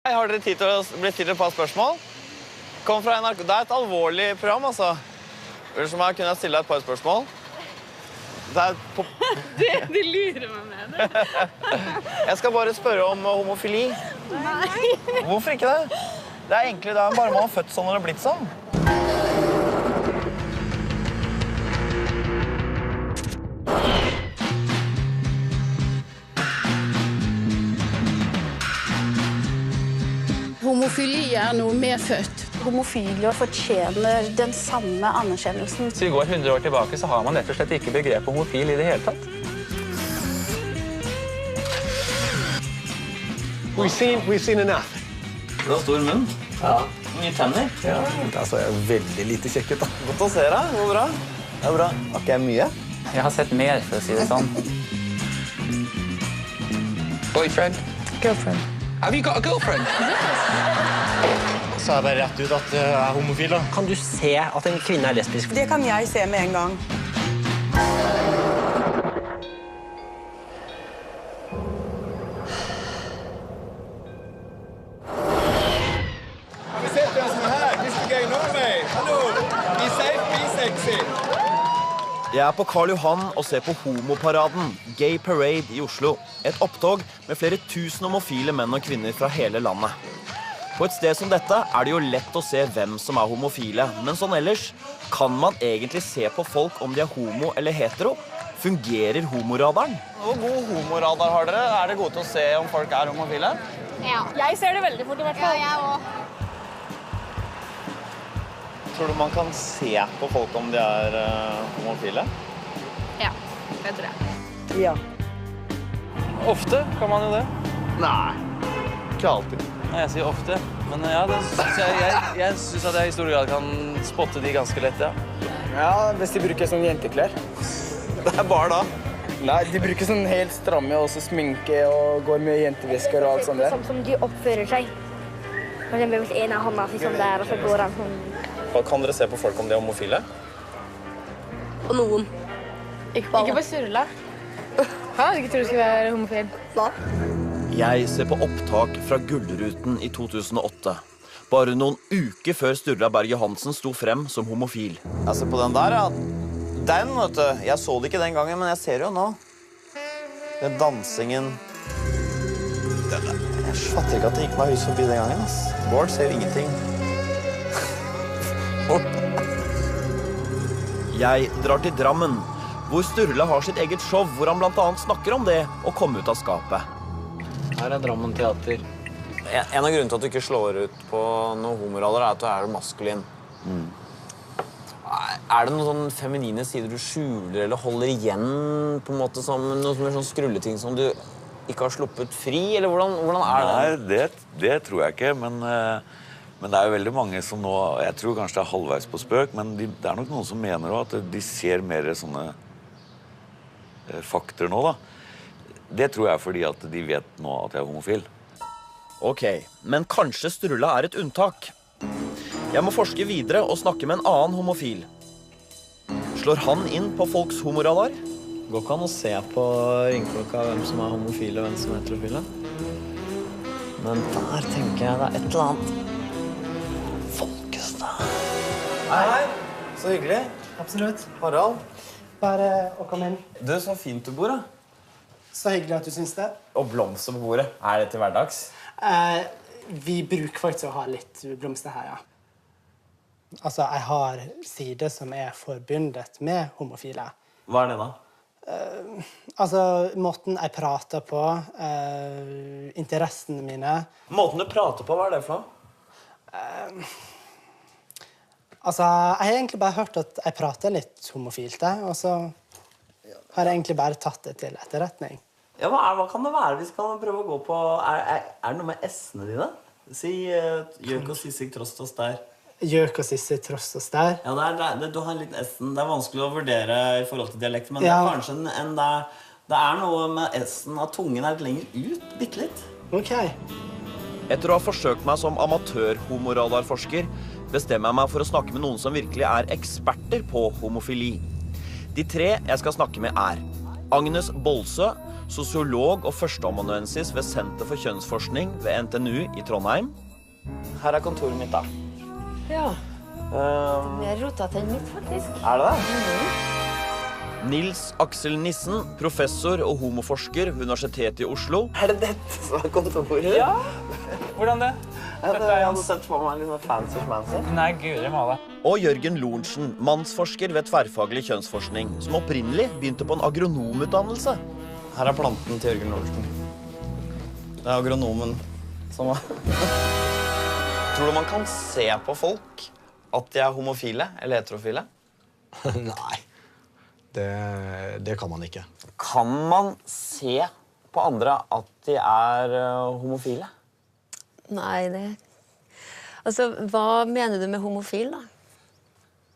Har dere tid til å bli stilt et par spørsmål? Kom fra NRK. Det er et alvorlig program, altså. Som jeg kunne stille deg et par spørsmål. Det er på... De lurer meg med det. Jeg skal bare spørre om homofili. Nei. Hvorfor ikke det? Det er egentlig det. Bare man har født sånn og det har blitt sånn. Homofili er noe medfødt. Homofile fortjener den samme anerkjennelsen. Hvis vi går 100 år tilbake, så har man rett og slett ikke begrepet homofil i det hele tatt. We've seen enough. Du har stor munn. Ja. Mye tenner. Ja. Altså, jeg er veldig lite kjekk ut, da. Godt å se deg. Hvor bra? Det er bra. Har ikke jeg mye? Jeg har sett mer, for å si det sånn. Boyfriend? Girlfriend. Have you got a girlfriend? Sa jeg bare rett ut at jeg er homofil, da. Kan du se at en kvinne er lesbisk? Det kan jeg se med en gang. Jeg er på Karl Johan og ser på Homoparaden, Gay Parade i Oslo. Et opptog med flere tusen homofile menn og kvinner fra hele landet. På et sted som dette er det jo lett å se hvem som er homofile. Men sånn ellers, kan man egentlig se på folk om de er homo eller hetero? Fungerer homoradaren? Hvor god homoradar har dere? Er dere gode til å se om folk er homofile? Ja. Jeg ser det veldig fort i hvert fall. Ja, jeg også. Tror du man kan se på folk om de er homofile? Ja, det tror jeg. Ja. Ofte kan man jo det. Nei, ikke alltid. Nei, jeg sier ofte. Men ja, jeg synes at jeg i stor grad kan spotte de ganske lett, ja. Ja, hvis de bruker sånn jenteklær. Det er bare da. Nei, de bruker sånn helt stramme, og så sminke og går med jentevisker og alt sånt der. Sånn som de oppfører seg. For eksempel hvis en av hånda sånn der, og så går han sånn. Kan dere se på folk om de er homofile? Og noen. Ikke på Sturla. Jeg tror du skal være homofil. Hva? Jeg ser på opptak fra Gullruten i 2008. Bare noen uker før Sturla Berge Hansen sto frem som homofil. Jeg ser på den der, ja. Den, vet du. Jeg så det ikke den gangen, men jeg ser det jo nå. Den dansingen. Jeg fatter ikke at det gikk meg hus forbi den gangen, ass. Bård ser ingenting. Jeg drar til Drammen, hvor Sturla har sitt eget show, hvor han blant annet snakker om det å komme ut av skapet. Her er Drammen teater. En av grunnene til at du ikke slår ut på noen homorader er at du er maskulin. Er det noen sånne feminine sider du skjuler eller holder igjen på en måte som noen sånn skrulleting som du ikke har sluppet fri, eller hvordan er det? Nei, det tror jeg ikke, men det er jo veldig mange som nå, jeg tror kanskje det er halvveis på spøk, men det er nok noen som mener også at de ser mer sånne fakter nå da. Det tror jeg fordi at de vet nå at jeg er homofil. Ok, men kanskje Sturla er et unntak. Jeg må forske videre og snakke med en annen homofil. Slår han inn på folks homoradar? Går ikke an å se på ringklokka hvem som er homofile og hvem som er heterofile. Men der tenker jeg det er et eller annet. Hei, så hyggelig. Absolutt. Harald. Bare å komme inn. Du, så fint du bor, da. Så hyggelig at du syns det. Og blomster på bordet. Er det til hverdags? Vi bruker faktisk å ha litt blomster her, ja. Altså, jeg har sider som er forbundet med homofile. Hva er det da? Altså, måten jeg prater på, interessene mine. Måten du prater på, hva er det for noe? Altså, jeg har egentlig bare hørt at jeg prater litt homofilt, og så har jeg egentlig bare tatt det til etterretning. Ja, hva kan det være vi skal prøve å gå på? Er det noe med S-ene dine? Si gjøk og sissig, trost og stær. Gjøk og sissig, trost og stær? Ja, du har en liten S-en. Det er vanskelig å vurdere i forhold til dialekt, men ja. Det er kanskje det er noe med S-en at tungen er lenger ut, bitte litt. Ok. Etter å ha forsøkt meg som amatør-homoradarforsker, bestemmer jeg meg for å snakke med noen som virkelig er eksperter på homofili. De tre jeg skal snakke med er Agnes Bolsø, sosiolog og førsteamanuensis ved Senter for kjønnsforskning ved NTNU i Trondheim. Her kontoret mitt da. Ja. Vi har rotet til mitt, faktisk. Er det det? Nils Aksel Nissen, professor og homoforsker ved Universitetet i Oslo. Er det dette som kontoret? Ja. Hvordan det? Jeg hadde sett på meg litt fancy-schmancy. Nei, Guri male. Og Jørgen Lorentzen, mannsforsker ved tverrfaglig kjønnsforskning, som opprinnelig begynte på en agronomutdannelse. Her planten til Jørgen Lorentzen. Det agronomen som var... Tror du man kan se på folk at de homofile eller heterofile? Nei, det kan man ikke. Kan man se på andre at de homofile? Nei, Altså, hva mener du med homofil, da?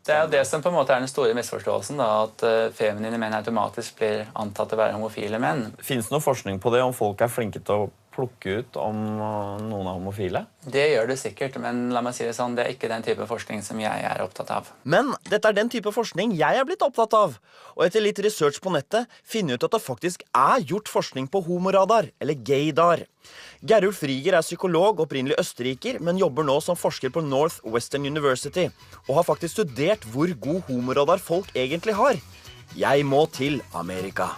Det jo det som på en måte den store misforståelsen, da, at feminine menn automatisk blir antatt å være homofile menn. Finnes det noe forskning på det, om folk flinke til å plukke ut om noen homofile? Det gjør det sikkert, men la meg si det sånn, det ikke den type forskning som jeg opptatt av. Men dette den type forskning jeg blitt opptatt av. Og etter litt research på nettet finner jeg ut at det faktisk gjort forskning på homoradar, eller gaydar. Gerulf Rieger psykolog, opprinnelig østerriker, men jobber nå som forsker på Northwestern University, og har faktisk studert hvor god homoradar folk egentlig har. Jeg må til Amerika.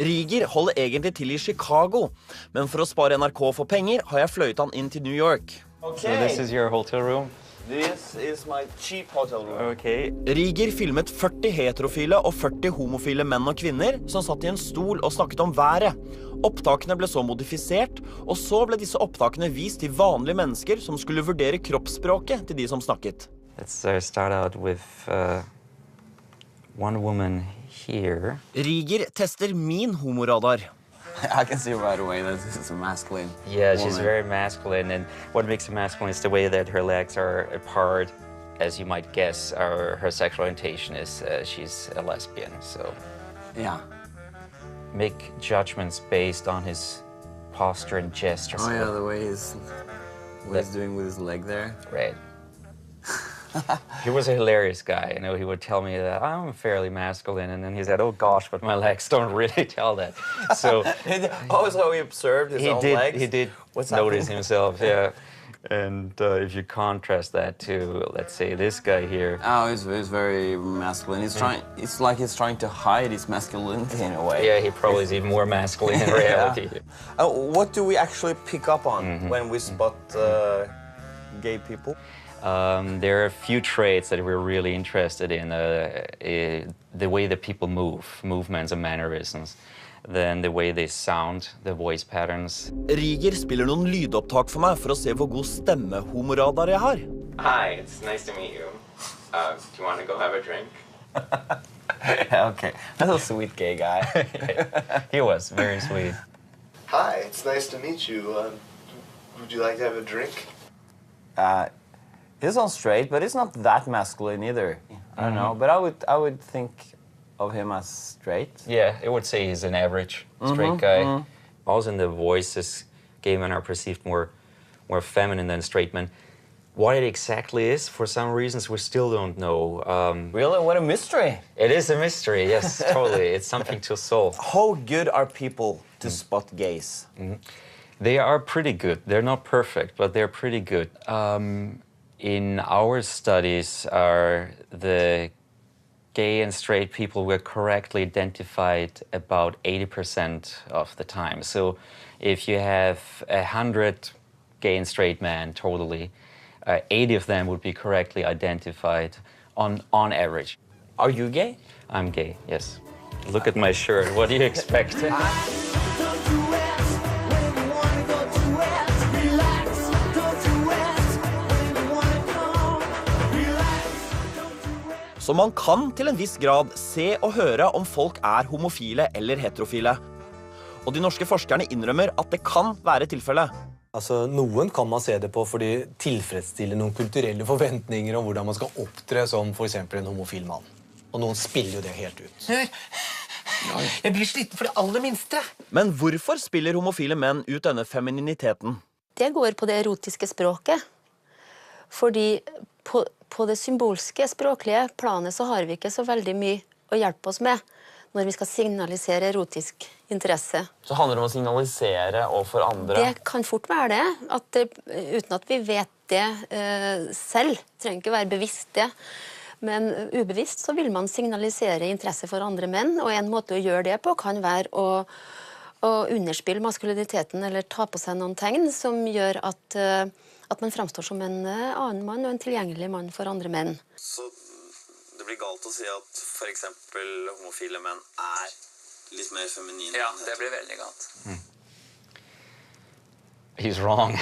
Rieger holder egentlig til i Chicago, men for å spare NRK for penger har jeg fløyet han inn til New York. Okay. So this is your hotel room? This is my cheap hotel room. Okay. Rieger filmet 40 heterofile og 40 homofile menn og kvinner som satt i en stol og snakket om været. Opptakene ble så modifisert, og så ble disse opptakene vist til vanlige mennesker som skulle vurdere kroppsspråket til de som snakket. Let's start out with one woman here. Rieger tester min homoradar. I can see right away that this is a masculine Yeah, woman. she's very masculine, and what makes her masculine is the way that her legs are apart. As you might guess, her sexual orientation is she's a lesbian, so... Yeah. Make judgments based on his posture and gestures. Oh yeah, the way he's doing with his leg there. Right. He was a hilarious guy. You know, he would tell me that I'm fairly masculine, and then he said, "Oh gosh, but my legs don't really tell that." So, so he observed his own legs. He did notice himself, yeah. And if you contrast that to, let's say, this guy here. Oh, he's very masculine. He's trying. It's like he's trying to hide his masculinity in a way. Yeah, he probably is even more masculine in reality. Yeah. What do we actually pick up on when we spot gay people? There are a few traits that we're really interested in. The way that people move, movements and mannerisms. Then the way they sound, the voice patterns. Rieger spiller noen lydopptak for meg for å se hvor god stemme homoradar jeg har. Hi, it's nice to meet you. Do you want to go have a drink? Okay, that's a sweet gay guy. He was very sweet. Hi, it's nice to meet you. Would you like to have a drink? He's on straight, but he's not that masculine either. I don't know, but I would think of him as straight. Yeah, I would say he's an average straight guy. Also, in the voices, gay men are perceived more feminine than straight men. What it exactly is, for some reasons, we still don't know. Really? What a mystery! It is a mystery, yes, totally. It's something to solve. How good are people to spot gays? They are pretty good. They're not perfect, but they're pretty good. In our studies, the gay and straight people were correctly identified about 80% of the time. So if you have 100 gay and straight men totally, 80 of them would be correctly identified on average. Are you gay? I'm gay, yes. Look at my shirt. What do you expect? Så man kan til en viss grad se og høre om folk homofile eller heterofile. og de norske forskerne innrømmer at det kan være tilfelle. Altså, noen kan man se det på for de tilfredsstiller noen kulturelle forventninger om hvordan man skal opptre som for eksempel en homofil mann. Og noen spiller jo det helt ut. Hør! Jeg blir sliten for det aller minste. Men hvorfor spiller homofile menn ut denne femininiteten? Det går på det erotiske språket. Fordi på det symbolske, språklige planet så har vi ikke så veldig mye å hjelpe oss med når vi skal signalisere erotisk interesse. Så handler det om å signalisere overfor andre? Det kan fort være det, uten at vi vet det selv. Trenger ikke være bevisst det. Men ubevisst så vil man signalisere interesse for andre menn, og en måte å gjøre det på kan være å underspille maskuliniteten eller ta på seg noen tegn som gjør at man framstår som en annen mann og en tilgjengelig mann for andre menn. Så det blir galt å si at for eksempel homofile menn litt mer feminine? Ja, det blir veldig galt. He's wrong.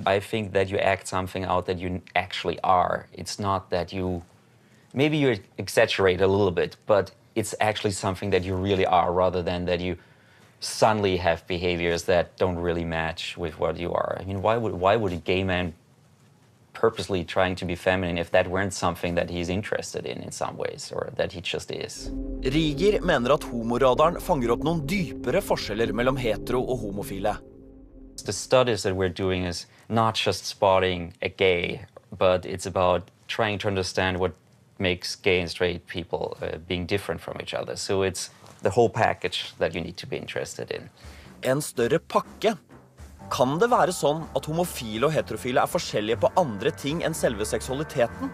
I think that you act something out that you actually are. It's not that maybe you exaggerate a little bit, but it's actually something that you really are rather than that you suddenly have behaviors that don't really match with what you are. I mean, why would a gay man purposely trying to be feminine if that weren't something that he's interested in some ways, or that he just is? Rieger mener at homoradaren fanger opp noen dypere forskjeller mellom hetero og homofile. The studies that we're doing is not just spotting a gay, but it's about trying to understand what makes gay and straight people being different from each other. So it's the whole package that you need to be interested in. En større pakke. Kan det være sånn at homofile og heterofile forskjellige på andre ting enn selve seksualiteten?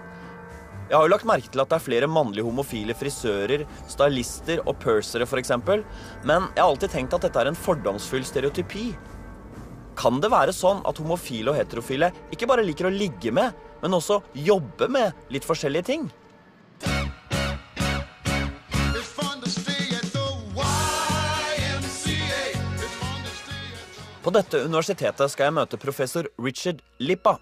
Jeg har jo lagt merke til at det flere mannlige homofile frisører, stylister og pursere for eksempel, men jeg har alltid tenkt at dette en fordomsfull stereotypi. Kan det være sånn at homofile og heterofile ikke bare liker å ligge med, men også jobbe med litt forskjellige ting? På dette universitetet skal jeg møte professor Richard Lippa.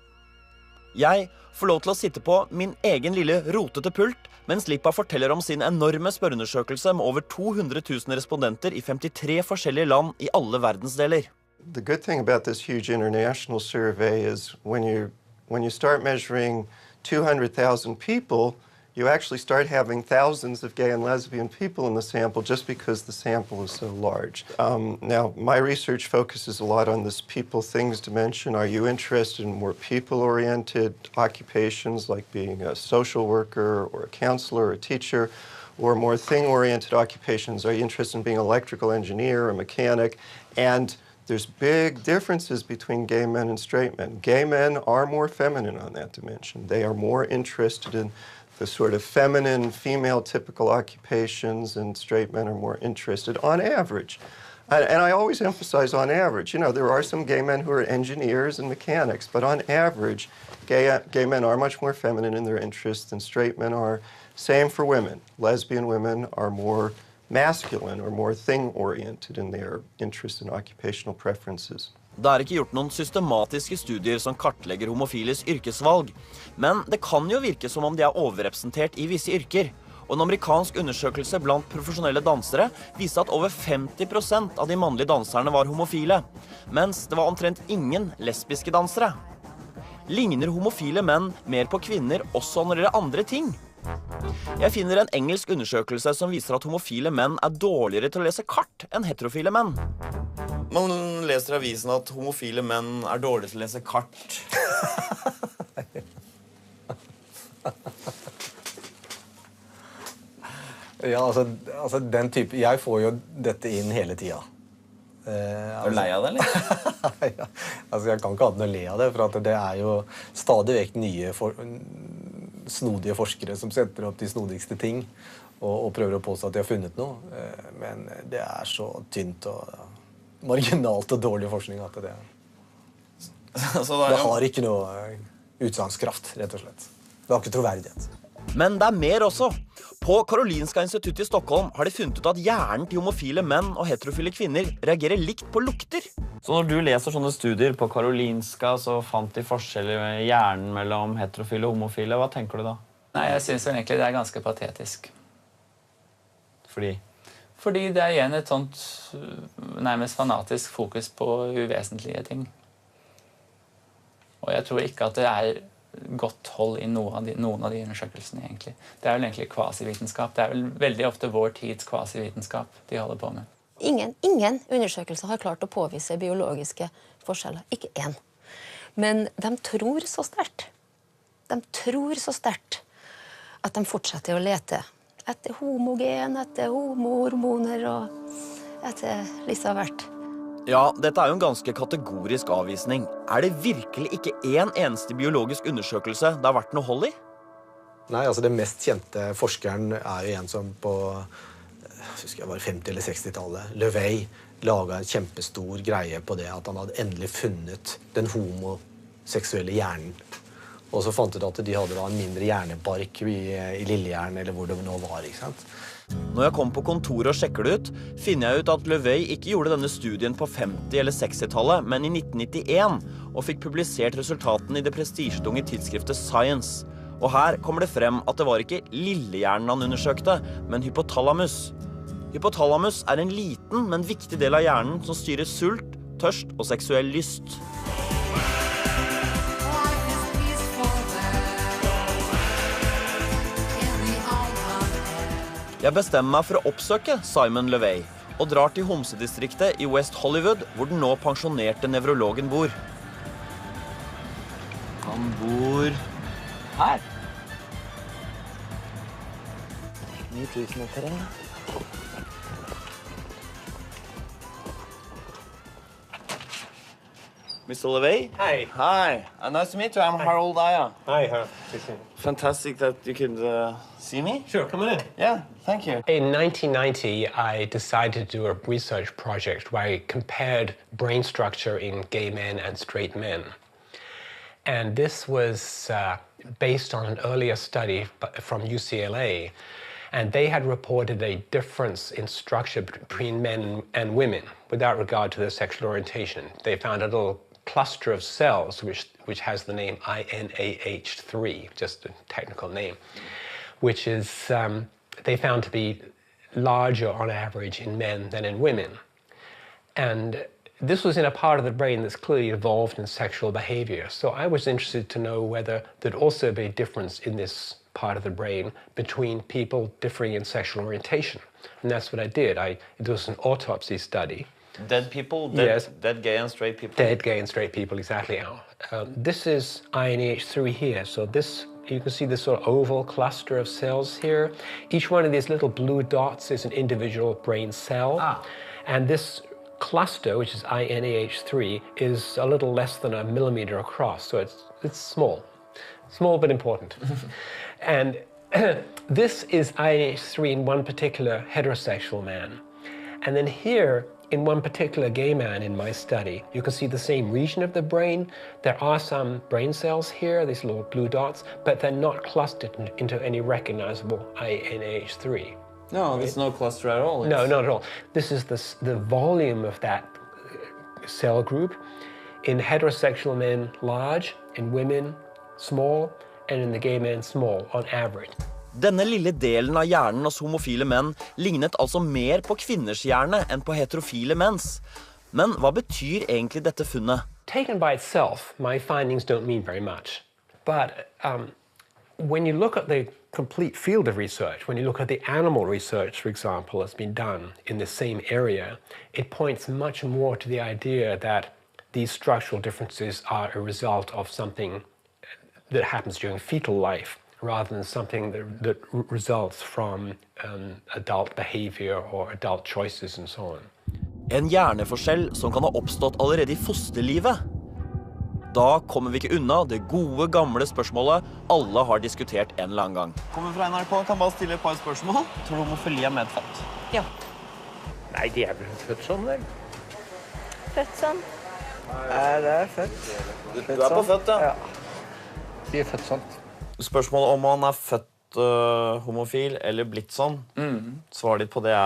Jeg får lov til å sitte på min egen lille rotete pult, mens Lippa forteller om sin enorme spørreundersøkelse med over 200 000 respondenter i 53 forskjellige land i alle verdensdeler. The good thing about this huge international survey is when you start measuring 200,000 people, you actually start having thousands of gay and lesbian people in the sample just because the sample is so large. Now, my research focuses a lot on this people-things dimension. Are you interested in more people-oriented occupations like being a social worker or a counselor or a teacher, or more thing-oriented occupations? Are you interested in being an electrical engineer or a mechanic? And there's big differences between gay men and straight men. Gay men are more feminine on that dimension. They are more interested in the sort of feminine, female typical occupations, and straight men are more interested on average. And I always emphasize on average. You know, there are some gay men who are engineers and mechanics, but on average, gay men are much more feminine in their interests than straight men are. Same for women. Lesbian women are more masculine or more thing-oriented in their interests and occupational preferences. Det ikke gjort noen systematiske studier som kartlegger homofiles yrkesvalg, men det kan jo virke som om de overrepresentert i visse yrker. Og en amerikansk undersøkelse blant profesjonelle dansere viste at over 50% av de mannlige danserne var homofile, mens det var omtrent ingen lesbiske dansere. Ligner homofile menn mer på kvinner også når det gjelder andre ting? Jeg finner en engelsk undersøkelse som viser at homofile menn dårligere til å lese kart enn heterofile menn. Man leser i avisen at homofile menn dårlige til å lese kart. Ja, altså den type. Jeg får jo dette inn hele tida. Du lei av det, eller? Ja, altså jeg kan ikke annet enn å le av det, for at det jo stadig vekk nye snodige forskere som setter opp de snodigste ting og prøver å påstå at de har funnet noe. Men det så tynt og marginalt og dårlig forskning at det har ikke noe utsagnskraft, rett og slett. Det har ikke troverdighet. Men det mer også. På Karolinska institutt i Stockholm har de funnet ut at hjernen til homofile menn og heterofile kvinner reagerer likt på lukter. Så når du leser sånne studier på Karolinska, så fant de forskjeller i hjernen mellom heterofile og homofile. Hva tenker du da? Nei, jeg synes vel egentlig det ganske patetisk. Fordi? Fordi det igjen et sånt nærmest fanatisk fokus på uvesentlige ting. Og jeg tror ikke at det godt hold i noen av de undersøkelsene, egentlig. Det vel egentlig kvasivitenskap. Det vel veldig ofte vår tids kvasivitenskap de holder på med. Ingen undersøkelser har klart å påvise biologiske forskjeller. Ikke én. Men de tror så sterkt. De tror så sterkt at de fortsetter å lete etter homogen, etter homohormoner og etter litt av hvert. Ja, dette jo en ganske kategorisk avvisning. Det virkelig ikke en eneste biologisk undersøkelse det har vært noe hold i? Nei, altså den mest kjente forskeren jo en som på jeg husker jeg var 50- eller 60-tallet, Levey, laget en kjempestor greie på det at han hadde endelig funnet den homoseksuelle hjernen. Og så fant ut at de hadde da en mindre hjernebark i lillehjernen, eller hvor det nå var, ikke sant? Når jeg kom på kontoret og sjekker det ut, finner jeg ut at Levey ikke gjorde denne studien på 50- eller 60-tallet, men i 1991, og fikk publisert resultatene i det prestisjetunge tidsskriftet Science. Og her kommer det frem at det var ikke lillehjernen han undersøkte, men hypotalamus. Hypotalamus en liten, men viktig del av hjernen som styrer sult, tørst og seksuell lyst. Jeg bestemmer meg for å oppsøke Simon Levey og drar til homsedistriktet i West Hollywood, hvor den nå pensjonerte nevrologen bor. Han bor her. 9003. Mr. Levey? Hi. Hi. Nice to meet you. I'm Harold Aya. Hi, Harold. Fantastic that you could see me. Sure, come on in. Yeah, thank you. In 1990, I decided to do a research project where I compared brain structure in gay men and straight men. And this was based on an earlier study from UCLA. And they had reported a difference in structure between men and women without regard to their sexual orientation. They found a little cluster of cells which has the name INAH3, just a technical name, which is they found to be larger on average in men than in women. And this was in a part of the brain that's clearly involved in sexual behavior. So I was interested to know whether there'd also be a difference in this part of the brain between people differing in sexual orientation. And that's what I did. It was an autopsy study. Dead people? Yes. Dead gay and straight people? Dead gay and straight people, exactly. This is INAH3 here. So this, you can see this sort of oval cluster of cells here. Each one of these little blue dots is an individual brain cell. And this cluster, which is INAH3, is a little less than a millimeter across. So it's small. Small but important. And this is INAH3 in one particular heterosexual man. And then here, in one particular gay man in my study, you can see the same region of the brain. There are some brain cells here, these little blue dots, but they're not clustered into any recognizable INAH3. No, there's no cluster at all. No, not at all. This is the volume of that cell group. In heterosexual men, large. In women, small. And in the gay men, small, on average. Denne lille delen av hjernen hos homofile menn lignet altså mer på kvinners hjerne enn på heterofile menns. Men hva betyr egentlig dette funnet? Taken by itself, my findings don't mean very much. But when you look at the complete field of research, when you look at the animal research, for example, that's been done in the same area, it points much more to the idea that these structural differences are a result of something that happens during fetal life, rather than something that results from adult behavior or adult choices and so on. En hjerneforskjell som kan ha oppstått allerede i fosterlivet. Da kommer vi ikke unna det gode, gamle spørsmålet alle har diskutert en eller annen gang. Kommer fra NRK, kan bare stille et par spørsmål. Tror du homofili medfødt? Ja. Nei, de vel født sånn, vel? Født sånn? Nei, det født. Du på født, ja. De født sånn. Spørsmålet om han født homofil eller blitt sånn, svaret ditt på det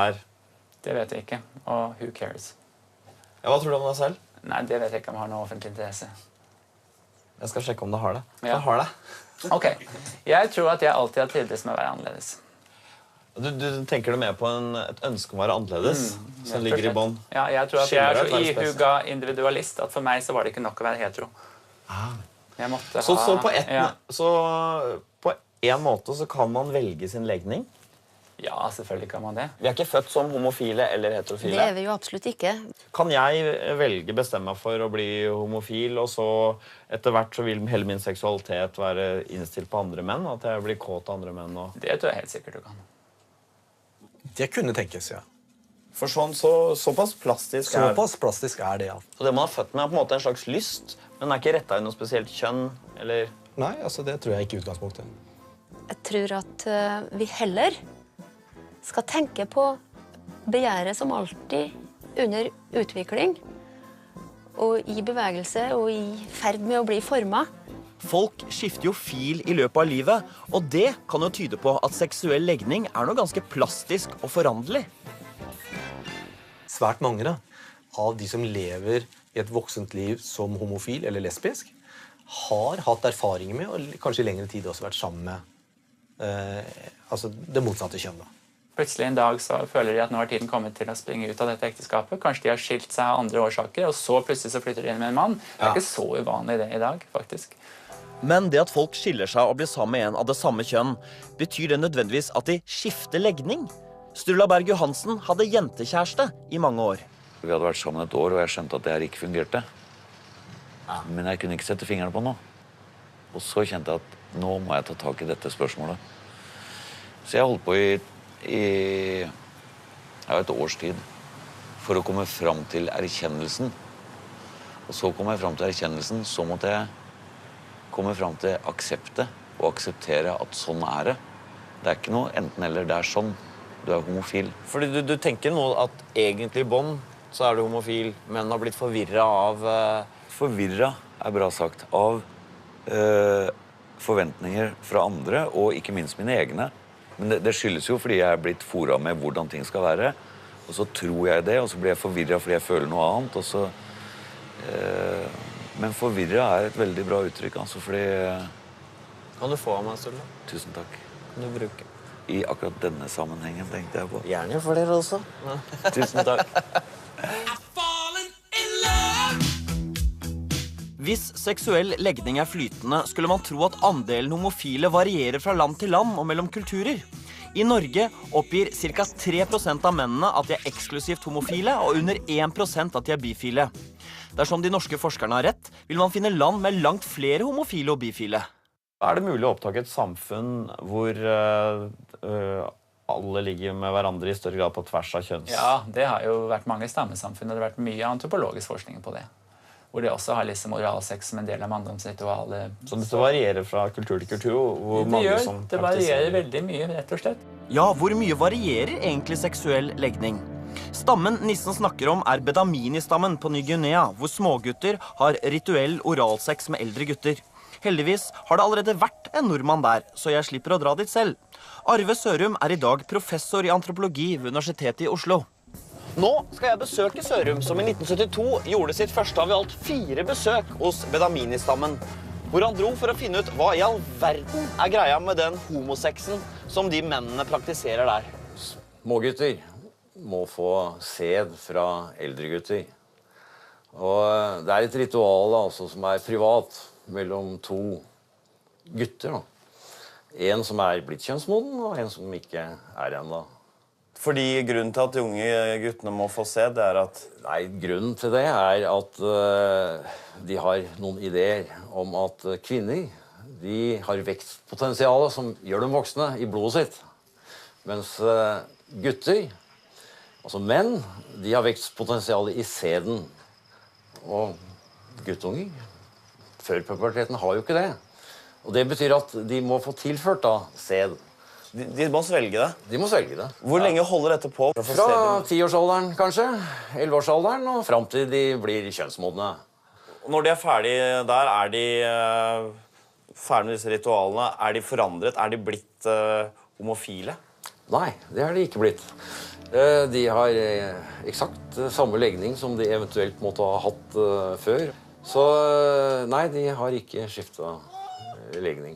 Det vet jeg ikke, og who cares? Ja, hva tror du om deg selv? Nei, det vet jeg ikke om jeg har noe offentlig interesse. Jeg skal sjekke om du har det. Ja. Jeg har det. Ok, jeg tror at jeg alltid har trivdes med å være annerledes. Du tenker det mer på et ønske om å være annerledes, som ligger i bånd? Ja, jeg tror at jeg så ihuga individualist, at for meg så var det ikke nok å være hetero. Jeg måtte så på en måte så kan man velge sin legning? Ja, selvfølgelig kan man det. Vi ikke født som homofile eller heterofile. Det vi jo absolutt ikke. Kan jeg bestemme meg for å bli homofil, og så etter hvert så vil hele min seksualitet være innstilt på andre menn? At jeg blir kåt av andre menn? Det tror jeg helt sikkert du kan. Det kunne tenkes, ja. For såpass plastisk plastisk det, ja. Så det man har født med på en måte en slags lyst, men ikke rettet i noe spesielt kjønn, eller? Nei, altså det tror jeg ikke i utgangspunktet. Jeg tror at vi heller skal tenke på begjæret som alltid under utvikling, og i bevegelse, og i ferd med å bli formet. Folk skifter jo fil i løpet av livet, og det kan jo tyde på at seksuell legning noe ganske plastisk og foranderlig. Svært mange av de som lever i et voksent liv som homofil eller lesbisk, har hatt erfaringer med, og kanskje i lengre tid også vært sammen med det motsatte kjønn. Plutselig en dag så føler de at nå har tiden kommet til å springe ut av dette ekteskapet. Kanskje de har skilt seg av andre årsaker, og så plutselig så flytter de inn med en mann. Det ikke så uvanlig det i dag, faktisk. Men det at folk skiller seg og blir sammen med en av det samme kjønn, betyr det nødvendigvis at de skifter legning? Sturla Berg Johansen hadde jentekjæreste i mange år. Vi hadde vært sammen et år, og jeg skjønte at det her ikke fungerte. Men jeg kunne ikke sette fingrene på noe. Og så kjente jeg at nå må jeg ta tak i dette spørsmålet. Så jeg holdt på i et års tid for å komme fram til erkjennelsen. Og så kom jeg fram til erkjennelsen, så måtte jeg komme fram til aksepte og akseptere at sånn det. Det ikke noe enten eller, det sånn. Du homofil. Fordi du tenker nå at egentlig i bånd så du homofil, men har blitt forvirret av... Forvirret bra sagt, av forventninger fra andre, og ikke minst mine egne. Men det skyldes jo fordi jeg blitt foret med hvordan ting skal være. Og så tror jeg det, og så blir jeg forvirret fordi jeg føler noe annet. Og så, men forvirret et veldig bra uttrykk, altså, fordi... Kan du få av meg, Sturla? Tusen takk. Kan du bruke? I akkurat denne sammenhengen, tenkte jeg på. Gjerne for dere også. Tusen takk. Hvis seksuell legning flytende, skulle man tro at andelen homofile varierer fra land til land og mellom kulturer. I Norge oppgir ca. 3% av mennene at de eksklusivt homofile, og under 1% at de bifile. Dersom de norske forskerne har rett, vil man finne land med langt flere homofile og bifile. Det mulig å oppdage et samfunn hvor alle ligger med hverandre i større grad på tvers av kjønns? Ja, det har jo vært mange stammesamfunn, og det har vært mye antropologisk forskning på det. Hvor de også har liksom moralsex som en del av manndomsritualet. Så dette varierer fra kultur til kultur? Hvor mange som det varierer veldig mye, rett og slett. Ja, hvor mye varierer egentlig seksuell legning? Stammen nissen snakker om Bedamini-stammen på Ny-Guinea, hvor smågutter har rituell oralsex med eldre gutter. Heldigvis har det allerede vært en nordmann der, så jeg slipper å dra dit selv. Arve Sørum i dag professor i antropologi ved Universitetet i Oslo. Nå skal jeg besøke Sørum, som i 1972 gjorde sitt første av i alt 4 besøk hos Bedamini-stammen, hvor han dro for å finne ut hva i all verden greia med den homosexen som de mennene praktiserer der. Smågutter må få sæd fra eldre gutter. Og det et ritual altså, som privat mellom 2 gutter. En som blitt kjønnsmoden, og en som ikke ennå. Fordi grunnen til at de unge guttene må få se, det at... Nei, grunnen til det at de har noen ideer om at kvinner, de har vekstpotensialet som gjør dem voksne i blodet sitt. Mens gutter, altså menn, de har vekstpotensialet i sæden. Og guttunger, før puberteten, har jo ikke det. Og det betyr at de må få tilført sæd. De må svelge det? De må svelge det. Hvor lenge holder dette på? Fra 10-årsalderen, kanskje. 11-årsalderen, og frem til de blir kjønnsmodne. Når de ferdige der, de ferdige med disse ritualene? De forandret? De blitt homofile? Nei, det de ikke blitt. De har eksakt samme legning som de eventuelt måtte ha hatt før. Så nei, de har ikke skiftet legning.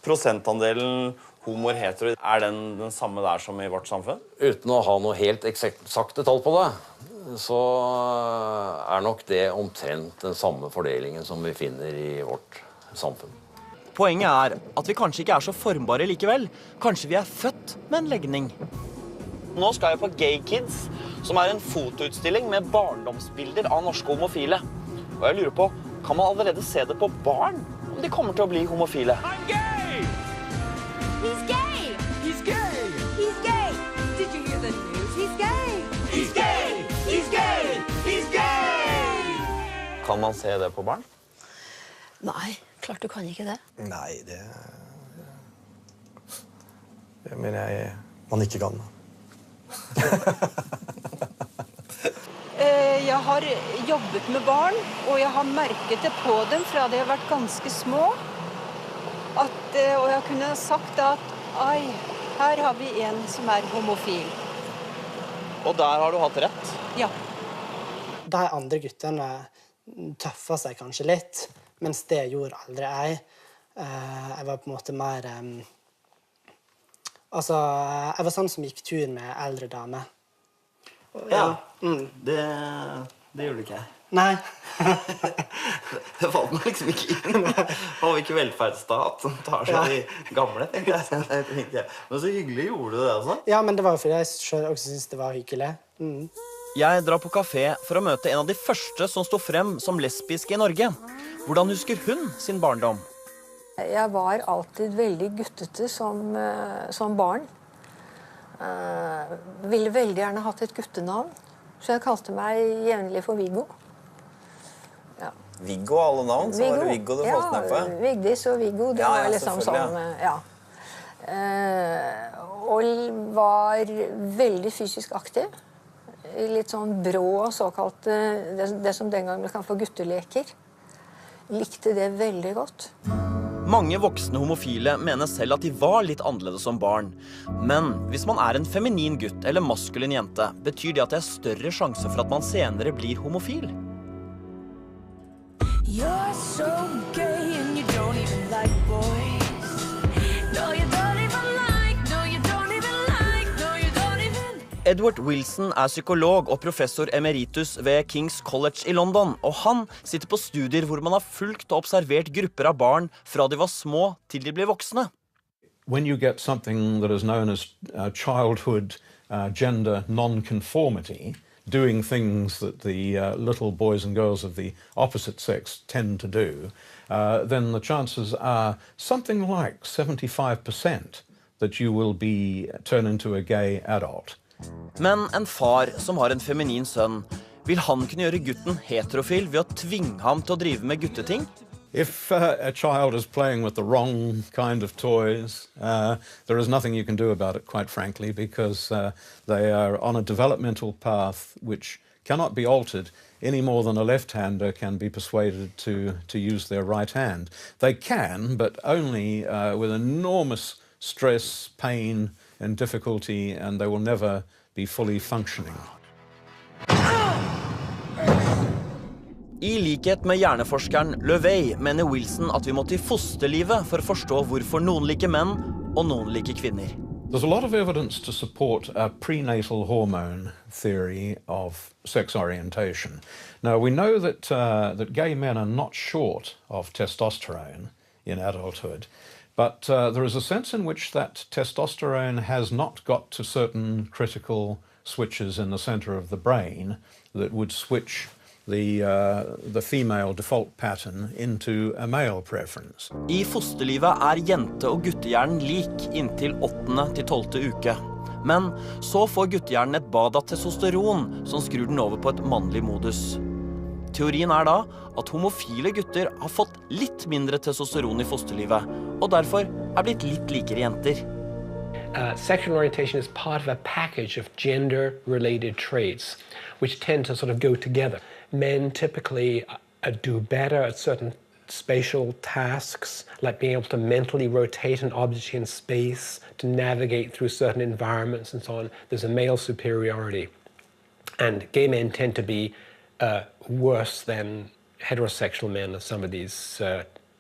prosentandelen homoer hetero, er den samme der som i vårt samfunn? Uten å ha noe helt eksakte tall på det, så er nok det omtrent den samme fordelingen som vi finner i vårt samfunn. Poenget er at vi kanskje ikke er så formbare likevel. Kanskje vi er født med en legning. Nå skal jeg på Gay Kids, som er en fotoutstilling med barndomsbilder av norske homofile. Og jeg lurer på, kan man allerede se det på barn om de kommer til å bli homofile? I'm gay! He's gay! He's gay! He's gay! Did you hear the news? He's gay! He's gay! He's gay! He's gay! Kan man se det på barn? Nei, klart du kan ikke det. Nei, det mener jeg man ikke kan. Jeg har jobbet med barn, og jeg har merket det på dem fra de har vært ganske små. Og jeg kunne sagt at, oi, her har vi en som er homofil. Og der har du hatt rett? Ja. De andre guttene tøffa seg kanskje litt, mens det gjorde aldri jeg. Jeg var på en måte mer... Altså, jeg var sånn som gikk tur med eldre damer. Ja, det gjorde ikke jeg. Nei. Det falt meg liksom ikke inn. Har vi ikke velferdsstat som tar seg de gamle, tenkte jeg. Men så hyggelig gjorde du det, altså. Ja, men det var jo fordi jeg selv også syntes det var hyggelig. Jeg drar på kafé for å møte en av de første som stod frem som lesbiske i Norge. Hvordan husker hun sin barndom? Jeg var alltid veldig guttete som barn. Ville veldig gjerne hatt et guttenavn, så jeg kalte meg jevnlig for Viggo. Ja. Viggo og alle navn, så var det Viggo du falt ned på. Ja, Vigdis og Viggo, det var liksom sånn, ja. Og var veldig fysisk aktiv. Litt sånn brå, såkalte, det som den gangen kan få gutteleker. Likte det veldig godt. Mange voksne homofile mener selv at de var litt annerledes som barn. Men hvis man er en feminin gutt eller maskulin jente, betyr det at det er større sjanse for at man senere blir homofil. You're so gay and you don't even like boys. No, you don't even like, no, you don't even like, no, you don't even... Edward Wilson er psykolog og professor emeritus ved King's College i London, og han sitter på studier hvor man har fulgt og observert grupper av barn fra de var små til de blir voksne. When you get something that is known as childhood gender non-conformity, doing things that the little boys and girls of the opposite sex tend to do, then the chances are something like 75% that you will turn into a gay adult. Men en far som har en feminin sønn, vil han kunne gjøre gutten heterofil ved å tvinge ham til å drive med gutteting? If a child is playing with the wrong kind of toys, there is nothing you can do about it, quite frankly, because they are on a developmental path which cannot be altered any more than a left-hander can be persuaded to use their right hand. They can, but only with enormous stress, pain, and difficulty, and they will never be fully functioning. I likhet med hjerneforskeren Levey mener Wilson at vi må til fosterlivet for å forstå hvorfor noen liker menn og noen liker kvinner. There's a lot of evidence to support a prenatal hormone theory of sex orientation. Now, we know that gay men are not short of testosterone in adulthood, but there is a sense in which that testosterone has not got to certain critical switches in the center of the brain that would switch the female default pattern into a male preference. I fosterlivet er jente- og guttehjernen lik inntil 8. til 12. uke. Men så får guttehjernen et bad av testosteron som skrur den over på et mannlig modus. Teorien er da at homofile gutter har fått litt mindre testosteron i fosterlivet, og derfor er blitt litt likere jenter. Sexual orientation is part of a package of gender-related traits which tend to sort of go together. Men typically do better at certain spatial tasks, like being able to mentally rotate an object in space, to navigate through certain environments and so on. There's a male superiority. And gay men tend to be worse than heterosexual men at some of these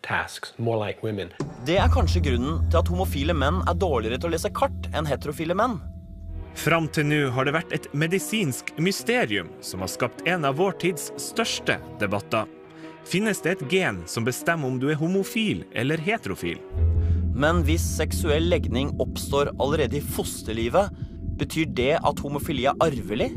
tasks, more like women. Det kanskje grunnen til at homofile menn dårligere til å lese kart enn heterofile menn. Fram til nå har det vært et medisinsk mysterium som har skapt en av vår tids største debatter. Finnes det et gen som bestemmer om du homofil eller heterofil? Men hvis seksuell legning oppstår allerede i fosterlivet, betyr det at homofili arvelig?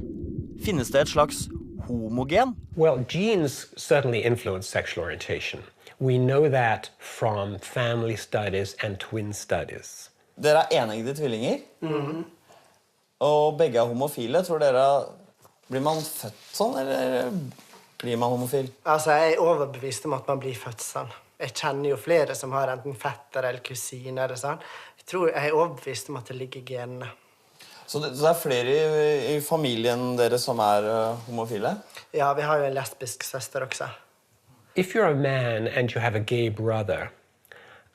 Finnes det et slags homogen? Well, genes certainly influence sexual orientation. We know that from family studies and twin studies. Dere eneggede tvillinger, og begge homofile. Tror dere, blir man født sånn, eller blir man homofil? Altså, jeg overbevist om at man blir født sånn. Jeg kjenner jo flere som har enten fetter eller kusiner eller sånn. Jeg er overbevist om at det ligger i genene. Så det flere i familien dere som homofile? Ja, vi har jo en lesbisk søster også. If you're a man and you have a gay brother,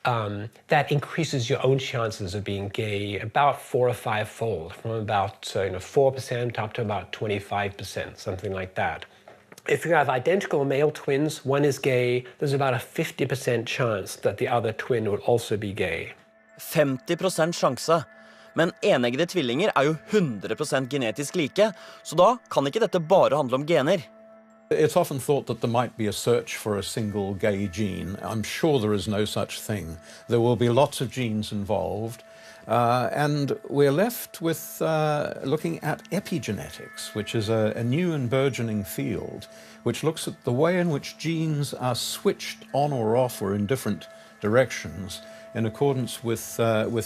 that increases your own chances of being gay about 4 or 5-fold, from about 4% up to about 25%, something like that. If you have identical male twins, one is gay, there's about a 50% chance that the other twin will also be gay. 50% sjanse. Men eneggede tvillinger jo 100% genetisk like, så da kan ikke dette bare handle om gener. It's often thought that there might be a search for a single gay gene. I'm sure there is no such thing. There will be lots of genes involved. And we're left with looking at epigenetics, which is a new and burgeoning field, which looks at the way in which genes are switched on or off or in different directions in accordance with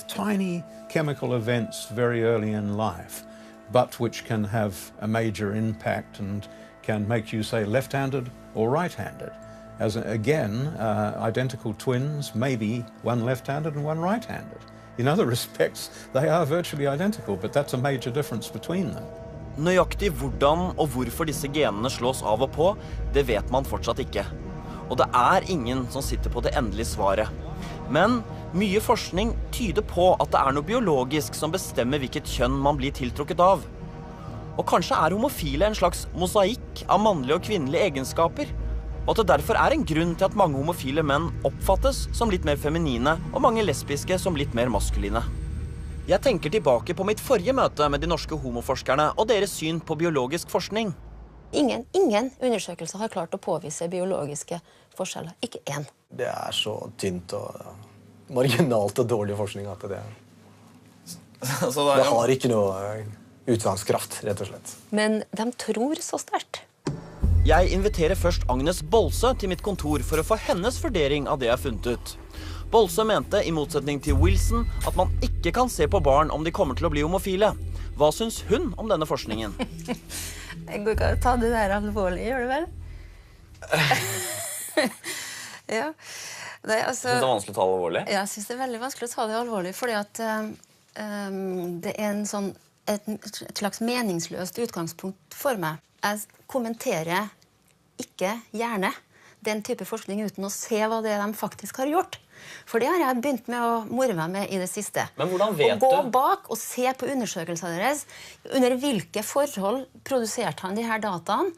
tiny chemical events very early in life, but which can have a major impact and can make you, say, left-handed or right-handed. As, again, identical twins, maybe one left-handed and one right-handed. In other respects, they are virtually identical, but that's a major difference between them. Nøyaktig hvordan og hvorfor disse genene slås av og på, det vet man fortsatt ikke. Og det ingen som sitter på det endelige svaret. Men mye forskning tyder på at det noe biologisk som bestemmer hvilket kjønn man blir tiltrukket av. Og kanskje homofile en slags mosaikk av mannlige og kvinnelige egenskaper, og at det derfor en grunn til at mange homofile menn oppfattes som litt mer feminine, og mange lesbiske som litt mer maskuline. Jeg tenker tilbake på mitt forrige møte med de norske homoforskerne og deres syn på biologisk forskning. Ingen undersøkelser har klart å påvise biologiske forskjeller. Ikke én. Det så tynt og marginalt og dårlig forskning at det har ikke noe utsagnskraft, rett og slett. Men de tror så sterkt. Jeg inviterer først Agnes Bolse til mitt kontor for å få hennes vurdering av det jeg har funnet ut. Bolse mente, i motsetning til Wilson, at man ikke kan se på barn om de kommer til å bli homofile. Hva syns hun om denne forskningen? Jeg går ikke å ta det der alvorlig, gjør du vel? Ja. Nei, altså, synes det vanskelig å ta det alvorlig? Ja, jeg synes det veldig vanskelig å ta det alvorlig, fordi at det en sånn et slags meningsløst utgangspunkt for meg. Jeg kommenterer ikke gjerne den type forskning uten å se hva det de faktisk har gjort. For det har jeg begynt med å more meg med i det siste. Men hvordan vet du? Å gå bak og se på undersøkelser deres, under hvilke forhold produserte han de her dataene,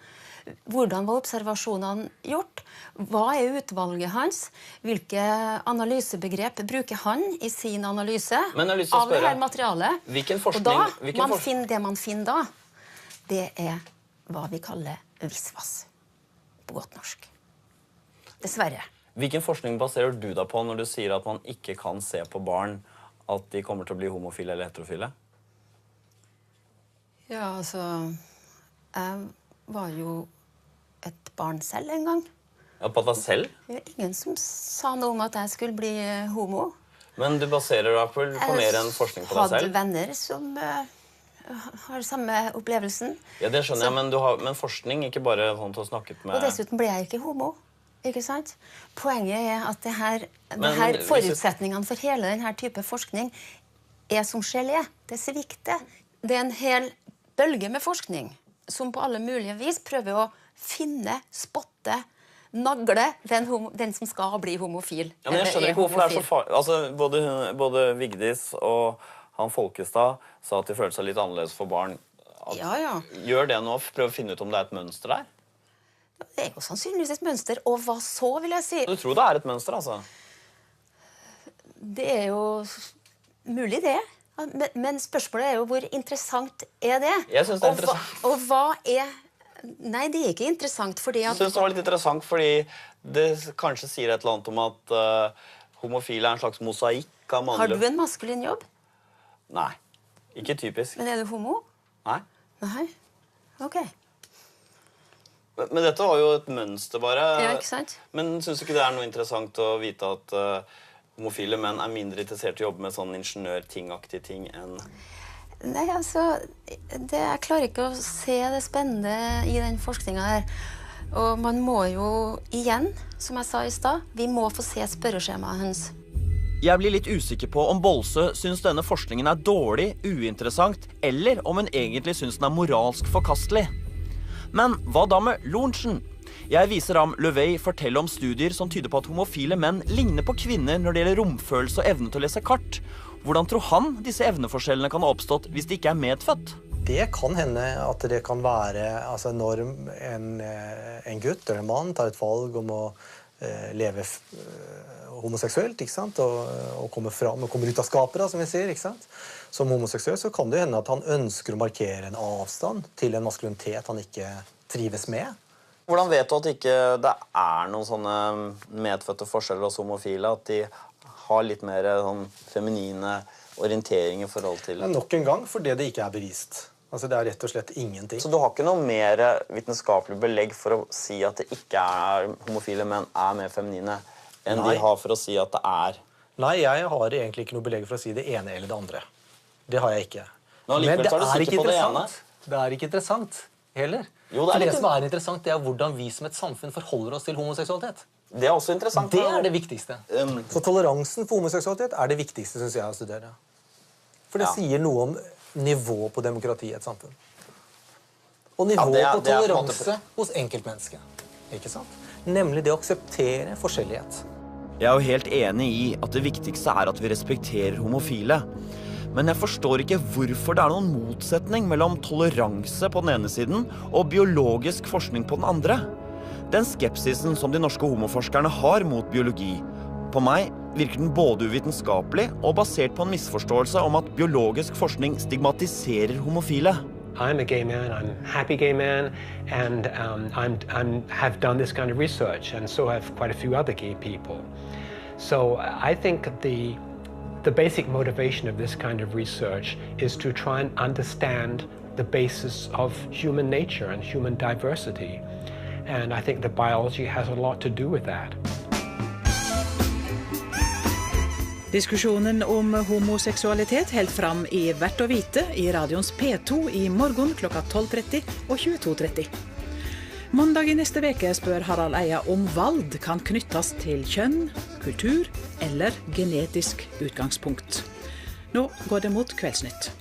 hvordan var observasjonene gjort, hva utvalget hans, hvilke analysebegrep bruker han i sin analyse av det her materialet. Og da, det man finner da, det hva vi kaller visvas, på godt norsk. Dessverre. Hvilken forskning baserer du da på når du sier at man ikke kan se på barn at de kommer til å bli homofile eller heterofile? Ja, altså, jeg var jo et barn selv en gang. Ja, på deg selv? Det ingen som sa noe om at jeg skulle bli homo. Men du baserer deg på mer enn forskning på deg selv? Jeg hadde venner som har samme opplevelsen. Ja, det skjønner jeg, men forskning, ikke bare sånn til å snakke med... Og dessuten ble jeg ikke homo, ikke sant? Poenget at det her forutsetningene for hele denne type forskning som gelé. Det svikter. Det en hel bølge med forskning som på alle mulige vis prøver å finne, spotte, nagle den som skal bli homofil. Ja, men jeg skjønner ikke hvorfor det så farlig. Altså, både Vigdis og han Folkestad sa at de følte seg litt annerledes for barn. Ja. Gjør det nå, prøv å finne ut om det et mønster der? Det jo sannsynligvis et mønster, og hva så, vil jeg si? Du tror det et mønster, altså? Det jo mulig det. Men spørsmålet jo hvor interessant det? Jeg synes det interessant. Og hva Nei, det ikke interessant, fordi at... Jeg synes det var litt interessant, fordi det kanskje sier et eller annet om at homofile en slags mosaikk av mannlig... Har du en maskulin jobb? Nei, ikke typisk. Men du homo? Nei. Nei, ok. Men dette var jo et mønster bare. Ja, ikke sant? Men synes du ikke det noe interessant å vite at homofile menn mindre interessert i å jobbe med sånn ingeniør-tingaktige ting enn... Nei, altså, jeg klarer ikke å se det spennende i den forskningen her. Og man må jo igjen, som jeg sa i stad, vi må få se spørreskjemaet hans. Jeg blir litt usikker på om Bolsø synes denne forskningen dårlig, uinteressant, eller om hun egentlig synes den moralsk forkastelig. Men hva da med Lorentzen? Jeg viser ham Løvey fortelle om studier som tyder på at homofile menn ligner på kvinner når det gjelder romfølelse og evne til å lese kart. Hvordan tror han disse evneforskjellene kan ha oppstått hvis de ikke medfødt? Det kan hende at det kan være altså når en gutt eller en mann tar et valg om å leve homoseksuelt, ikke sant? Og komme fram, og kommer ut av skapet, som vi sier, ikke sant? Som homoseksuell så kan det hende at han ønsker å markere en avstand til en maskulinitet han ikke trives med. Hvordan vet du at ikke det noen sånne medfødte forskjeller hos homofile, at de har litt mer sånn feminine orientering i forhold til... Nok en gang, fordi det ikke bevist. Altså, det rett og slett ingenting. Så du har ikke noe mer vitenskapelig belegg for å si at det ikke homofile menn mer feminine enn de har for å si at det Nei, jeg har egentlig ikke noe belegg for å si det ene eller det andre. Det har jeg ikke. Men det ikke interessant. Det ikke interessant heller. Jo, det som interessant, det hvordan vi som et samfunn forholder oss til homoseksualitet. Det også interessant. Det det viktigste. Så toleransen for homoseksualitet det viktigste, synes jeg, å studere. For det sier noe om nivå på demokrati i et samfunn. Og nivå på toleranse hos enkeltmennesket. Ikke sant? Nemlig det å akseptere forskjellighet. Jeg jo helt enig i at det viktigste at vi respekterer homofile. Men jeg forstår ikke hvorfor det noen motsetning mellom toleranse på den ene siden og biologisk forskning på den andre. Den skepsisen som de norske homoforskerne har mot biologi, på meg virker den både uvitenskapelig og basert på en misforståelse om at biologisk forskning stigmatiserer homofile. I'm a gay man, I'm a happy gay man, and have done this kind of research, and so have quite a few other gay people. So I think the basic motivation of this kind of research is to try and understand the basis of human nature and human diversity. And I think the biology has a lot to do with that. Diskusjonen om homoseksualitet helt fram i Verdt å vite i radions P2 i morgen klokka 12:30 og 22:30. Mandag i neste veke spør Harald Eia om valg kan knyttes til kjønn, kultur eller genetisk utgangspunkt. Nå går det mot Kveldsnytt.